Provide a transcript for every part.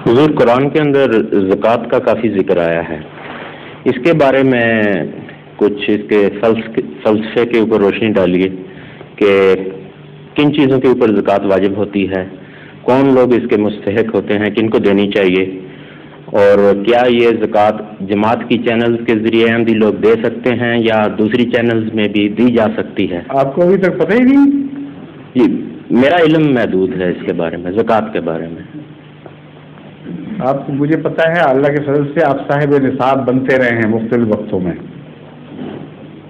حضور قرآن کے اندر زکوٰۃ کا کافی ذکر آیا ہے، اس کے بارے میں کچھ اس کے فلسفے کے اوپر روشنی ڈالیے کہ کن چیزوں کے اوپر زکوٰۃ واجب ہوتی ہے، کون لوگ اس کے مستحق ہوتے ہیں، کن کو دینی چاہیے، اور کیا یہ زکوٰۃ جماعت کی چینلز کے ذریعے احمدی لوگ دے سکتے ہیں یا دوسری چینلز میں بھی دی جا سکتی ہے؟ آپ کو ابھی تک پتہ ہی نہیں؟ جی میرا علم محدود ہے اس کے بارے میں، زکوٰۃ کے بارے میں۔ آپ کو مجھے پتہ ہے اللہ کے فضل سے آپ صاحب نصاب بنتے رہے ہیں مختلف وقتوں میں،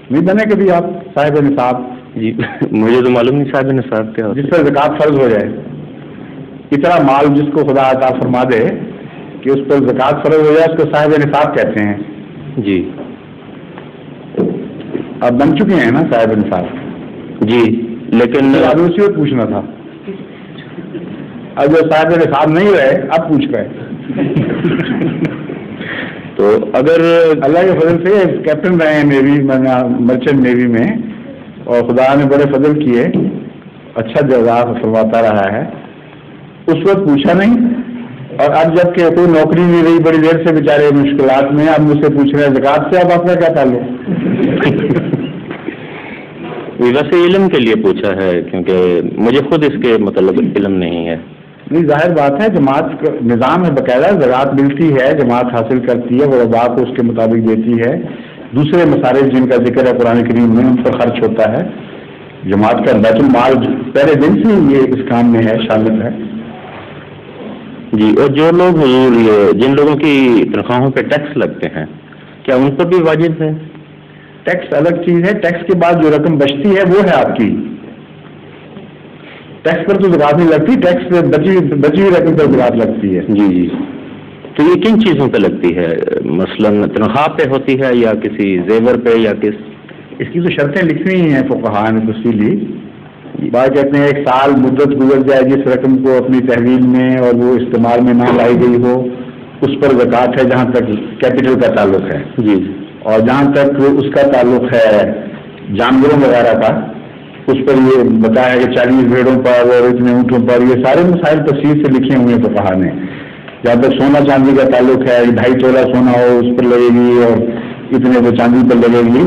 نہیں بنے کبھی آپ صاحب نصاب؟ جی مجھے تو معلوم نہیں صاحب نصاب کیا ہوتا ہے۔ جس پر زکوٰۃ فرض ہو جائے، اتنا مال جس کو خدا عطا فرما دے کہ اس پر زکوٰۃ فرض ہو جائے، اس کو صاحب نصاب کہتے ہیں۔ جی آپ بن چکے ہیں نا صاحب نصاب؟ جی لیکن اسی وقت پوچھنا تھا، اب جو صاحب نصاب نہیں رہے اب پوچھ رہے تو اگر اللہ کے فضل سے کیپٹن رہے ہیں نیوی میں، مرچنٹ نیوی میں، اور خدا نے بڑے فضل کیے، اچھا جزا فرماتا رہا ہے، اس وقت پوچھا نہیں، اور اب جب کہ کوئی نوکری نہیں رہی، بڑی دیر سے بیچارے مشکلات میں، اب مجھ سے پوچھ رہے ہیں زکوٰۃ سے، اب آپ کا کیا تعلق؟ ویسے علم کے لیے پوچھا ہے کیونکہ مجھے خود اس کے متعلق علم نہیں ہے۔ نہیں ظاہر بات ہے، جماعت کا نظام ہے، باقاعدہ زکوٰۃ ملتی ہے، جماعت حاصل کرتی ہے، غرباء کو اس کے مطابق دیتی ہے، دوسرے مصارف جن کا ذکر ہے قرآن کریم میں ان پر خرچ ہوتا ہے، جماعت کا بیت المال پہلے دن سے یہ اس کام میں ہے، شامل ہے۔ جی اور جو لوگ حضور یہ جن لوگوں کی تنخواہوں پہ ٹیکس لگتے ہیں کیا ان پر بھی واجب ہے؟ ٹیکس الگ چیز ہے، ٹیکس کے بعد جو رقم بچتی ہے وہ ہے آپ کی، ٹیکس پر تو زکوٰۃ نہیں لگتی، ٹیکس پہ بچی ہوئی رقم پر زکوٰۃ لگتی ہے۔ جی جی تو یہ کن چیزوں پہ لگتی ہے؟ مثلاً تنخواہ پہ ہوتی ہے یا کسی زیور پہ یا کس؟ اس کی تو شرطیں لکھی ہوئی ہیں فقہاء نے تفصیلی، بعض کہتے ہیں 1 سال مدت گزر جائے جس رقم کو اپنی تحویل میں اور وہ استعمال میں نہ لائی گئی ہو اس پر زکوٰۃ ہے، جہاں تک کیپٹل کا تعلق ہے، جی، اور جہاں تک اس کا تعلق ہے جانوروں وغیرہ کا اس پر یہ بتایا ہے کہ 40 بھیڑوں پر اور اتنے اونٹوں پر، یہ سارے مسائل تفصیل سے لکھے ہوئے ہیں فقہاء نے۔ جہاں تک سونا چاندی کا تعلق ہے، 2.5 تولہ سونا ہو اس پر لگے گی، اور اتنے وہ چاندی پر لگے گی،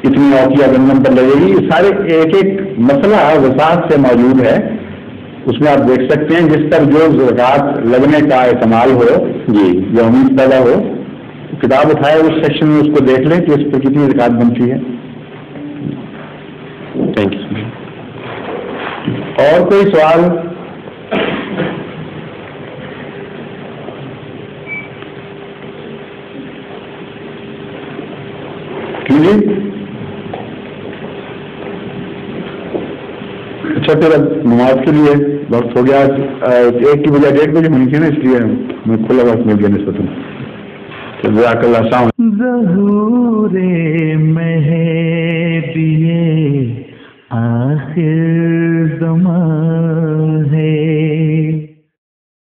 اتنی اوقیہ گندم پر لگے گی، یہ سارے ایک ایک مسئلہ وسعت سے موجود ہے، اس میں آپ دیکھ سکتے ہیں جس پر جو زکوٰۃ لگنے کا احتمال ہو جی یا امید پیدا ہو، کتاب اٹھائے اس سیکشن میں اس کو دیکھ لیں کہ اس پر کتنی زکوٰۃ بنتی ہے۔ Thank you. اور کوئی سوال؟ جی اچھا پھر اب نماز کے لیے وقت ہو گیا، 1 کی بجائے 1:30 بجے ہونی تھی نا، اس لیے ہمیں کھلا وقت مل گیا نسبتاً۔ جزاک اللہ السلام۔ ظہور مہدی آخر